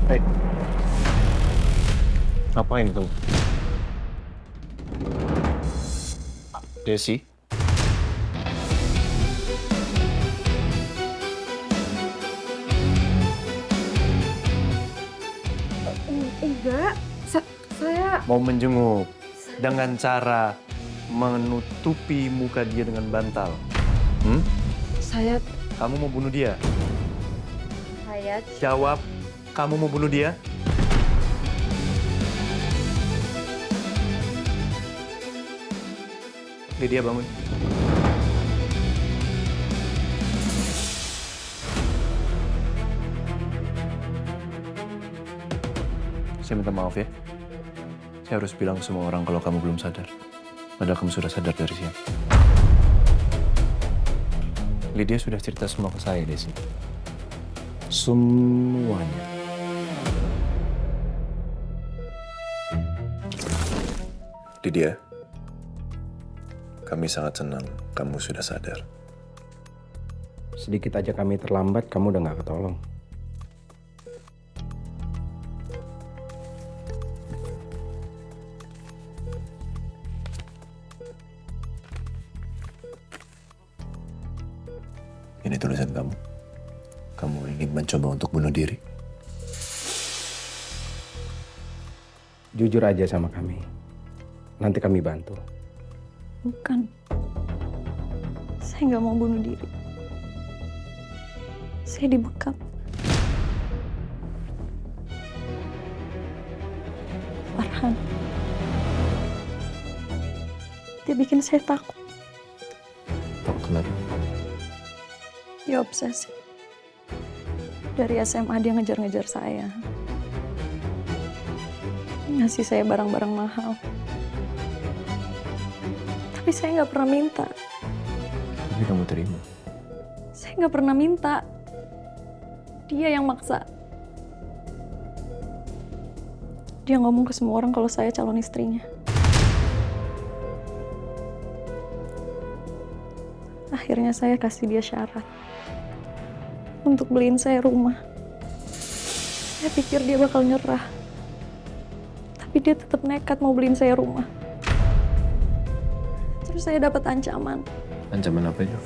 Hei, ngapain kamu? Desi? Enggak, saya... Mau menjenguk dengan cara menutupi muka dia dengan bantal. Saya... Kamu mau bunuh dia? Saya... Jawab, kamu mau bunuh dia? Lydia, bangun. Saya minta maaf ya. Saya harus bilang ke semua orang kalau kamu belum sadar. Padahal kamu sudah sadar dari siang. Lydia sudah cerita semua ke saya, Desi. Semuanya. Lydia, kami sangat senang kamu sudah sadar. Sedikit aja kami terlambat, kamu udah nggak ketolong. Ini tulisan kamu. Kamu ingin mencoba untuk bunuh diri? Jujur aja sama kami. Nanti kami bantu. Bukan. Saya nggak mau bunuh diri. Saya dibekap. Farhan. Dia bikin saya takut. Takut kenapa? Dia obsesi. Dari SMA dia ngejar-ngejar saya. Ngasih saya barang-barang mahal. Tapi saya nggak pernah minta. Tapi kamu terima. Saya nggak pernah minta. Dia yang maksa. Dia ngomong ke semua orang kalau saya calon istrinya. Akhirnya saya kasih dia syarat untuk beliin saya rumah. Saya pikir dia bakal nyerah. Tapi dia tetap nekat mau beliin saya rumah. Terus saya dapat ancaman. Ancaman apa itu?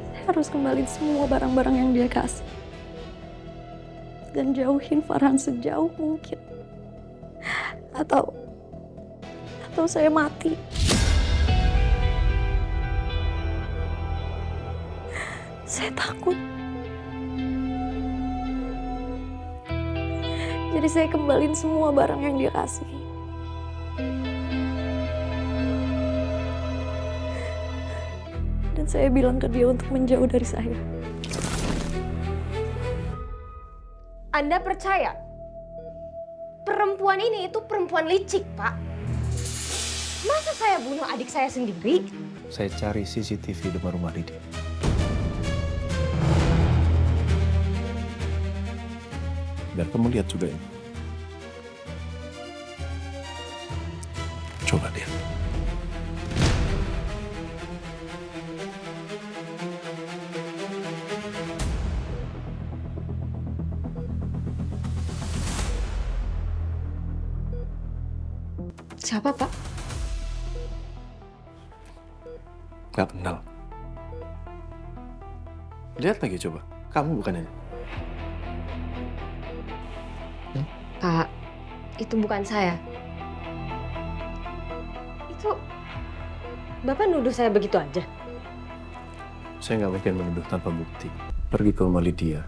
Saya harus kembaliin semua barang-barang yang dia kasih. Dan jauhin Farhan sejauh mungkin. Atau saya mati. Saya takut. Jadi saya kembaliin semua barang yang dia kasih. Dan saya bilang ke dia untuk menjauh dari saya. Anda percaya? Perempuan ini itu perempuan licik, Pak. Masa saya bunuh adik saya sendiri? Saya cari CCTV depan rumah Lydia. Dan kamu lihat juga ini. Coba lihat. Siapa, Pak? Gak kenal. Lihat lagi coba. Kamu bukan ini. itu bukan saya. Itu Bapak nuduh saya begitu aja? Saya nggak mungkin menuduh tanpa bukti. Pergi ke rumah Lydia.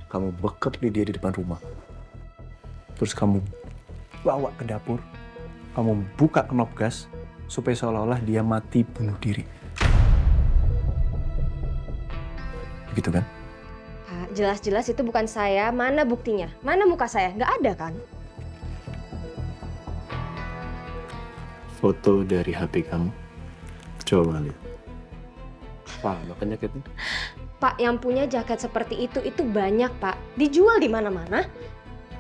Kamu bekap Lydia di depan rumah. Terus kamu bawa ke dapur. Kamu buka knop gas supaya seolah-olah dia mati bunuh diri. Begitu kan? Pak, jelas-jelas itu bukan saya. Mana buktinya? Mana muka saya? Nggak ada kan? Foto dari HP kamu. Coba lihat. Wah, makanya jaketnya. Pak, yang punya jaket seperti itu banyak, Pak. Dijual di mana-mana.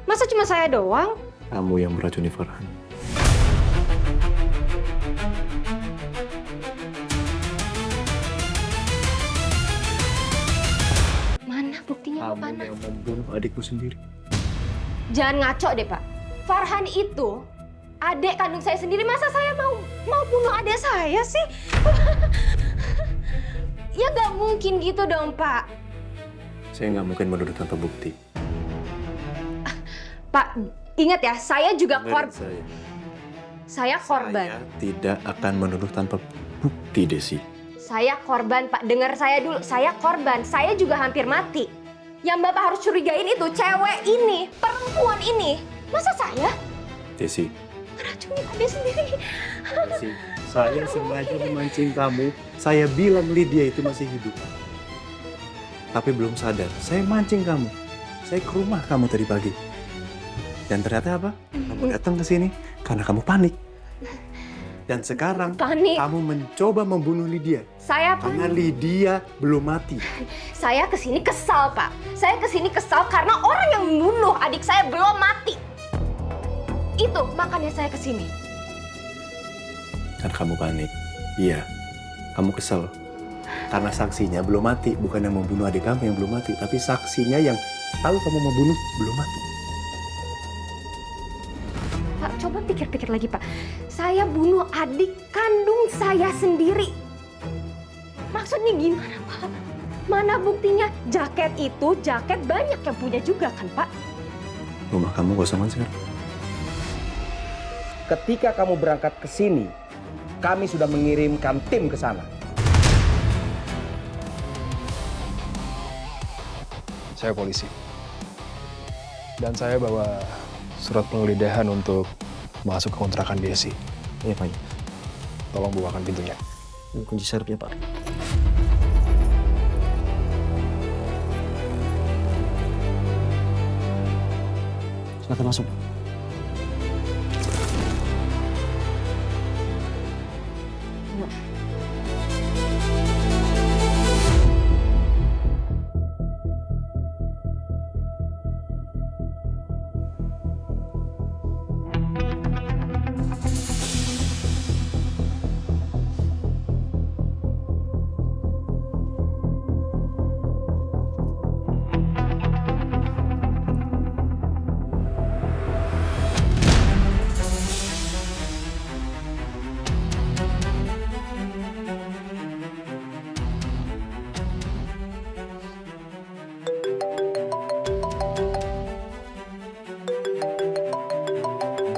Masa cuma saya doang? Kamu yang meracuni Farhan. Mana buktinya, Pak? Kamu Mana? yang membunuh adikku sendiri. Jangan ngaco deh, Pak. Farhan itu adik kandung saya sendiri. Masa saya mau bunuh adik saya sih? Ya nggak mungkin gitu dong, Pak. Saya nggak mungkin menuduh tanpa bukti. Pak, ingat ya, saya juga Dengerin korban. saya. Saya korban. Saya tidak akan menuduh tanpa bukti, Desi. Saya korban, Pak. Dengar saya dulu. Saya korban. Saya juga hampir mati. Yang Bapak harus curigain itu cewek ini, perempuan ini. Masa saya Desi, meracuni adik sendiri? Desi, saya sengaja memancing kamu. Saya bilang Lydia itu masih hidup. Tapi belum sadar, saya mancing kamu. Saya ke rumah kamu tadi pagi. Dan ternyata apa? Kamu datang ke sini karena kamu panik. Dan sekarang Panik. kamu mencoba membunuh Lydia. Saya Karena panik. Lydia belum mati. Saya kesini kesal, Pak. Saya kesini kesal karena orang yang membunuh adik saya belum mati. Itu makanya saya kesini. Kan kamu panik. Iya, kamu kesel. Karena saksinya belum mati. Bukan yang membunuh adik kamu yang belum mati. Tapi saksinya yang tahu kamu membunuh belum mati. Pak, coba pikir-pikir lagi, Pak. Saya bunuh adik kandung saya sendiri. Maksudnya gimana, Pak? Mana buktinya? Jaket itu, jaket banyak yang punya juga kan, Pak? Rumah kamu kosongan sekarang. Ketika kamu berangkat ke sini, kami sudah mengirimkan tim ke sana. Saya polisi. Dan saya bawa surat penggeledahan untuk masuk ke kontrakan Desi. Iya, Pak. Tolong bukakan pintunya. Ini kunci serepnya, Pak. Silakan masuk.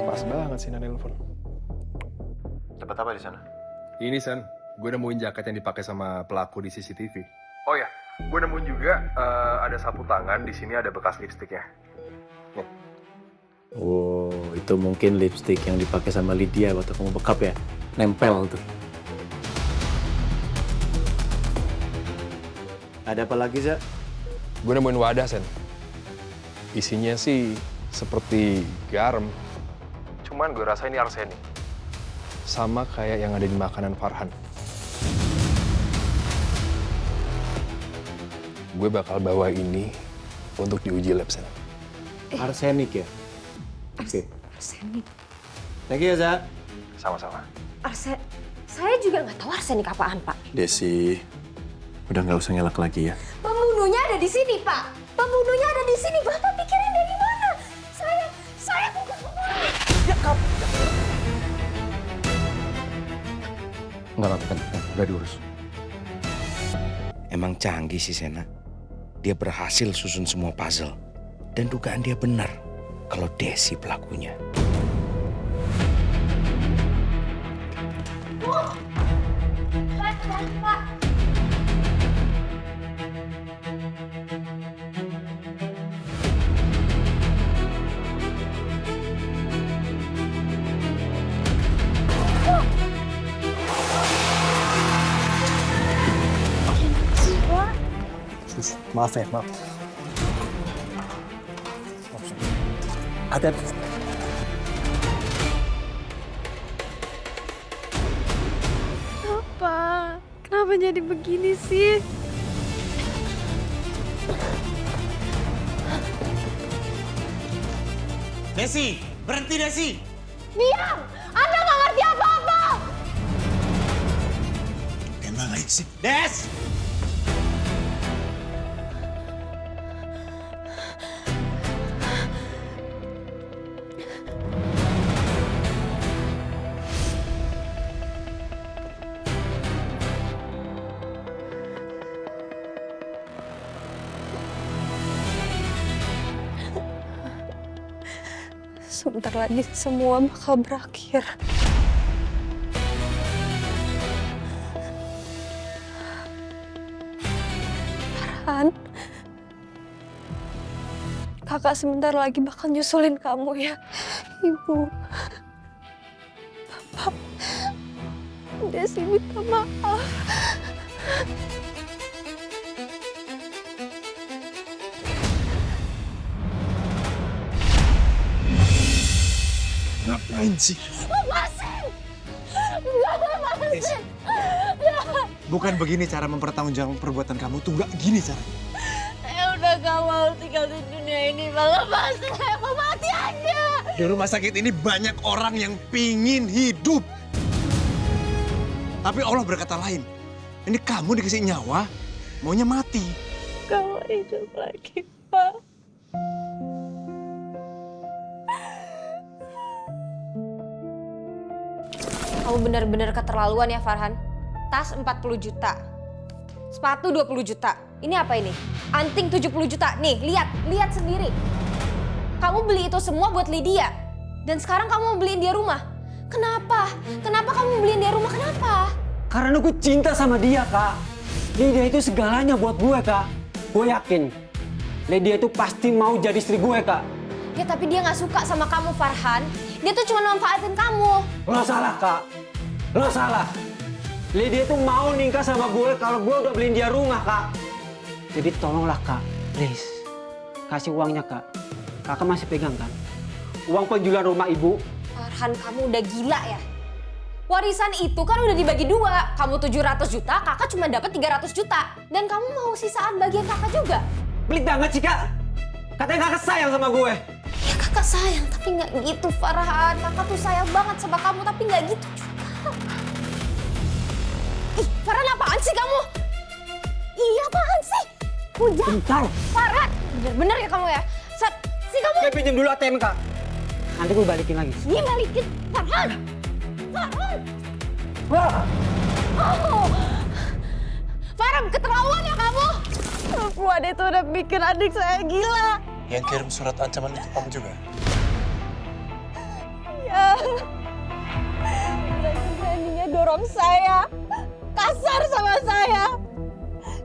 Pas banget sih nelpon. Dapat apa di sana? Ini San, gue nemuin jaket yang dipakai sama pelaku di CCTV. Oh ya, gue nemuin juga ada sapu tangan. Di sini ada bekas lipstiknya. Oh, itu mungkin lipstick yang dipakai sama Lydia waktu kamu bekap ya? Nempel tuh. Ada apa lagi, Za? Gue nemuin wadah, Sen. Isinya sih seperti garam. Cuman gue rasa ini arsenik. Sama kayak yang ada di makanan Farhan. Gue bakal bawa ini untuk diuji lab, Sen. Arsenik ya? Oke. Arsenik. Thank you ya, Za. Sama-sama. Saya juga nggak tahu arsenik apaan, Pak. Desi, udah nggak usah ngelak lagi ya. Pembunuhnya ada di sini, Pak. Pembunuhnya ada di sini. Bapak pikirin dari mana? Saya bukan pembunuh. Ya, kamu. Enggak, udah diurus. Emang canggih sih Sena. Dia berhasil susun semua puzzle. Dan dugaan dia benar. kalau Desi pelakunya. Maaf ya, maaf. Hati-hati. Kenapa jadi begini sih? Desi, berhenti Desi. Diam! Anda nggak ngerti apa-apa! Emang aja sih. Des! Sebentar lagi semua bakal berakhir. Farhan, kakak sebentar lagi bakal nyusulin kamu ya, Ibu. Bapak, Desi minta maaf. Ngapain sih? Lepasin! Lepasin! Bukan begini cara mempertanggungjawabkan perbuatan kamu tuh, nggak gini cara. Saya udah gak mau tinggal di dunia ini, Bang. Lepasin, saya mau mati aja! Di rumah sakit ini banyak orang yang pingin hidup. Tapi Allah berkata lain. Ini kamu dikasih nyawa, maunya mati. Gak mau hidup lagi, Pak. Kamu benar-benar keterlaluan ya, Farhan. Tas 40 juta. Sepatu 20 juta. Ini apa ini? Anting 70 juta. Nih, lihat sendiri. Kamu beli itu semua buat Lydia. Dan sekarang kamu mau beliin dia rumah. Kenapa? Kenapa kamu beliin dia rumah? Kenapa? Karena gue cinta sama dia, Kak. Lydia itu segalanya buat gue, Kak. Gue yakin Lydia itu pasti mau jadi istri gue, Kak. Ya tapi dia nggak suka sama kamu, Farhan. Dia tuh cuma manfaatin kamu. Lo salah, Kak. Lo salah. Lydia itu mau nikah sama gue kalau gue udah beliin dia rumah, Kak. Jadi tolonglah, Kak. Please. Kasih uangnya, Kak. Kakak masih pegang, kan? Uang penjualan rumah ibu. Farhan, kamu udah gila ya? Warisan itu kan udah dibagi dua. Kamu 700 juta, kakak cuma dapat 300 juta. Dan kamu mau sisaan bagian kakak juga. Pelit banget sih, Kak. Katanya kakak sayang sama gue. Ya kakak sayang, tapi nggak gitu, Farhan. Kakak tuh sayang banget sama kamu, tapi nggak gitu juga. Ih, Farhan apaan sih kamu? Iya apaan sih? Hujan. Bentar. Farhan, bener-bener ya kamu ya? Sih kamu. Saya pinjam dulu ATM, Kak. Nanti gue balikin lagi. Iya balikin, Farhan. Farhan. Wah. Oh. Farhan, keterlaluan ya kamu. Perempuan itu udah bikin adik saya gila. Yang kirim surat ancaman itu kamu juga? Ya. Berani-beraninya dorong saya. Kasar sama saya.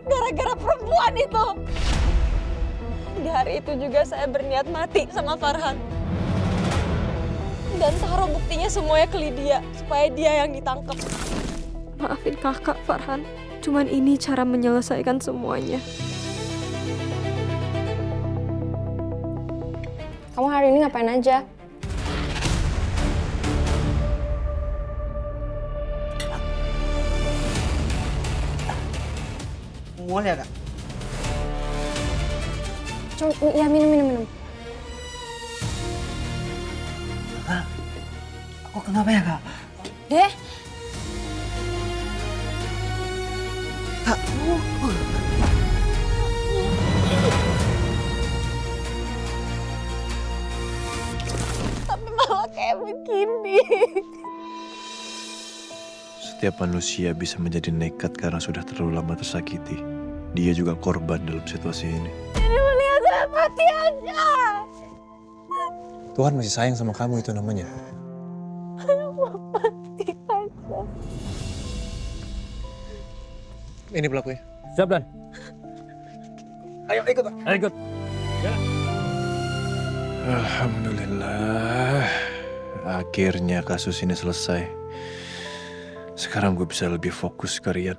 Gara-gara perempuan itu. Di hari itu juga saya berniat mati sama Farhan. Dan taruh buktinya semuanya ke Lydia. Supaya dia yang ditangkap. Maafin kakak, Farhan. Cuman ini cara menyelesaikan semuanya. Kamu hari ini ngapain aja? Boleh ya, Kak? Coba, ya minum. Aku kenapa ya, Kak? Deh. Tapi malah kayak begini. Setiap manusia bisa menjadi nekat karena sudah terlalu lama tersakiti. Dia juga korban dalam situasi ini. Ini melihat saya mati aja. Tuhan masih sayang sama kamu, itu namanya. Ini pelakunya. Siap, Dan. Ayo ikut. Ayo ikut. Alhamdulillah. Akhirnya kasus ini selesai. Sekarang gue bisa lebih fokus ke Rian.